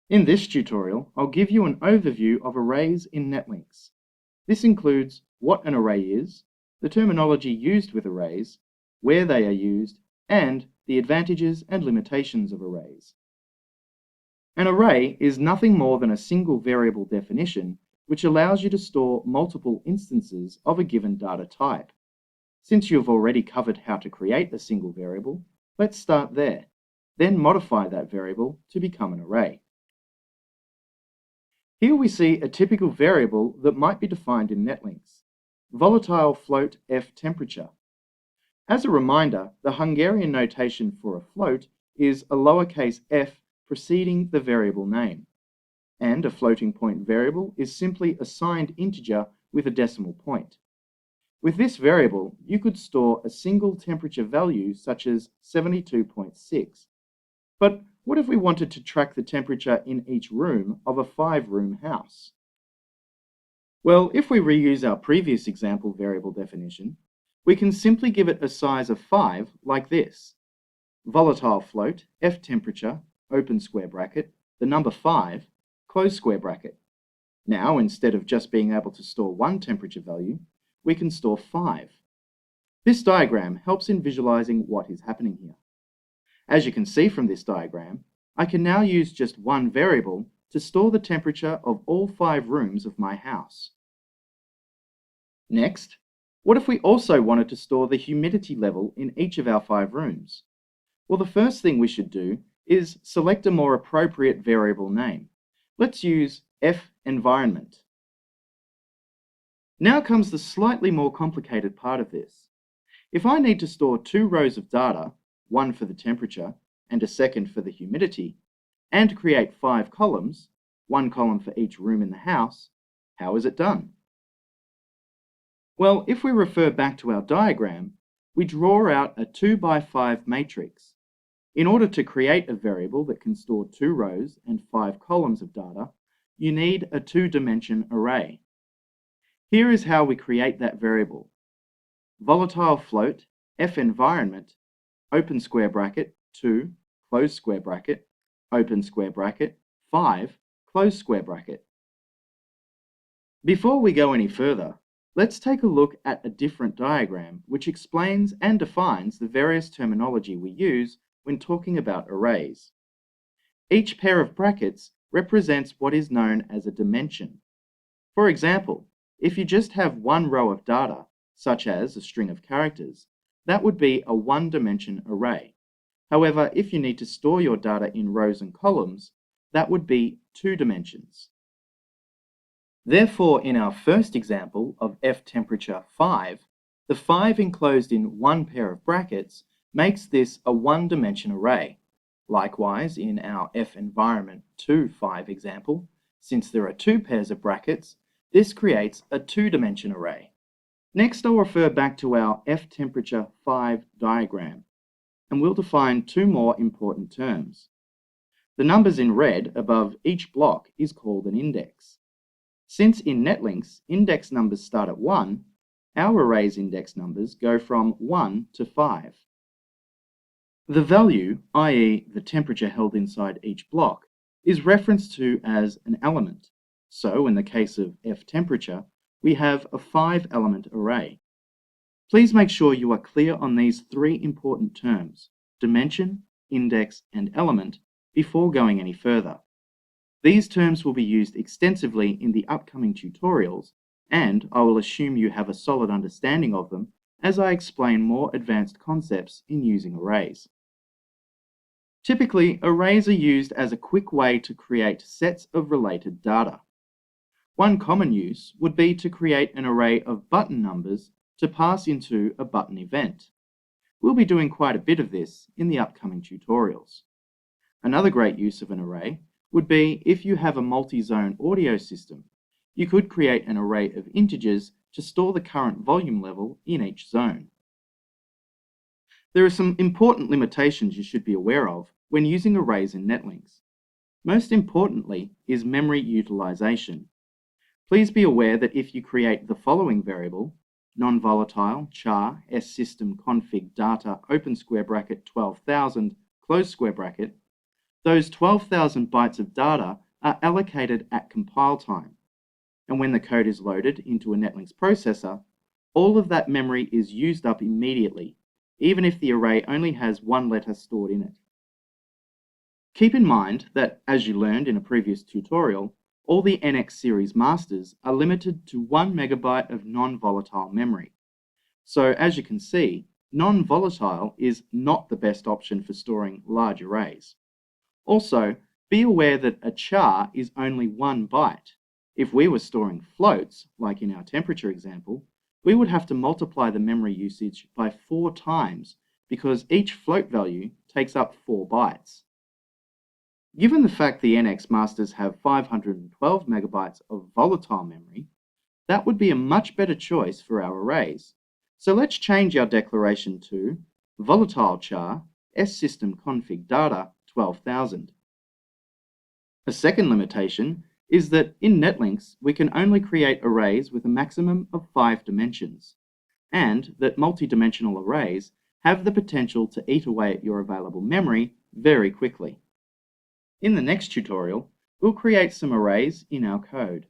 In this tutorial, I'll give you an overview of arrays in Netlinks. This includes what an array is, the terminology used with arrays, where they are used, and the advantages and limitations of arrays. An array is nothing more than a single variable definition which allows you to store multiple instances of a given data type. Since you've already covered how to create a single variable, let's start there, then modify that variable to become an array. Here we see a typical variable that might be defined in Netlinks, volatile float F temperature. As a reminder, the Hungarian notation for a float is a lowercase f preceding the variable name, and a floating point variable is simply a signed integer with a decimal point. With this variable, you could store a single temperature value such as 72.6, but what if we wanted to track the temperature in each room of a 5-room house? Well, if we reuse our previous example variable definition, we can simply give it a size of 5 like this. Volatile float, F temperature, open square bracket, the number 5, close square bracket. Now, instead of just being able to store one temperature value, we can store 5. This diagram helps in visualizing what is happening here. As you can see from this diagram, I can now use just one variable to store the temperature of all 5 rooms of my house. Next, what if we also wanted to store the humidity level in each of our 5 rooms? Well, the first thing we should do is select a more appropriate variable name. Let's use F environment. Now comes the slightly more complicated part of this. If I need to store 2 rows of data, one for the temperature and a second for the humidity, and create 5 columns, one column for each room in the house, how is it done? Well, if we refer back to our diagram, we draw out a 2x5 matrix. In order to create a variable that can store 2 rows and 5 columns of data, you need a 2-dimension array. Here is how we create that variable. Volatile float, F environment, open square bracket, 2, close square bracket, open square bracket, 5, close square bracket. Before we go any further, let's take a look at a different diagram which explains and defines the various terminology we use when talking about arrays. Each pair of brackets represents what is known as a dimension. For example, if you just have one row of data, such as a string of characters, that would be a 1-dimension array. However, if you need to store your data in rows and columns, that would be 2 dimensions. Therefore, in our first example of F temperature 5, the 5 enclosed in one pair of brackets makes this a 1-dimension array. Likewise, in our F environment 5 example, since there are 2 pairs of brackets, this creates a 2-dimension array. Next, I'll refer back to our F temperature 5 diagram, and we'll define 2 more important terms. The numbers in red above each block is called an index. Since in Netlinks, index numbers start at 1, our array's index numbers go from 1 to 5. The value, i.e. the temperature held inside each block, is referenced to as an element. So in the case of F temperature, we have a 5-element array. Please make sure you are clear on these 3 important terms, dimension, index, and element, before going any further. These terms will be used extensively in the upcoming tutorials, and I will assume you have a solid understanding of them as I explain more advanced concepts in using arrays. Typically, arrays are used as a quick way to create sets of related data. One common use would be to create an array of button numbers to pass into a button event. We'll be doing quite a bit of this in the upcoming tutorials. Another great use of an array would be if you have a multi-zone audio system. You could create an array of integers to store the current volume level in each zone. There are some important limitations you should be aware of when using arrays in Netlinks. Most importantly is memory utilization. Please be aware that if you create the following variable, non-volatile char ssystem config data open square bracket 12,000 close square bracket, those 12,000 bytes of data are allocated at compile time. And when the code is loaded into a Netlinks processor, all of that memory is used up immediately, even if the array only has one letter stored in it. Keep in mind that, as you learned in a previous tutorial, all the NX series masters are limited to 1 megabyte of non-volatile memory. So as you can see, non-volatile is not the best option for storing large arrays. Also, be aware that a char is only 1 byte. If we were storing floats, like in our temperature example, we would have to multiply the memory usage by 4 times because each float value takes up 4 bytes. Given the fact the NX masters have 512 megabytes of volatile memory, that would be a much better choice for our arrays. So let's change our declaration to volatile char ssystem_config data 12,000. A second limitation is that in Netlinks we can only create arrays with a maximum of 5 dimensions, and that multi-dimensional arrays have the potential to eat away at your available memory very quickly. In the next tutorial, we'll create some arrays in our code.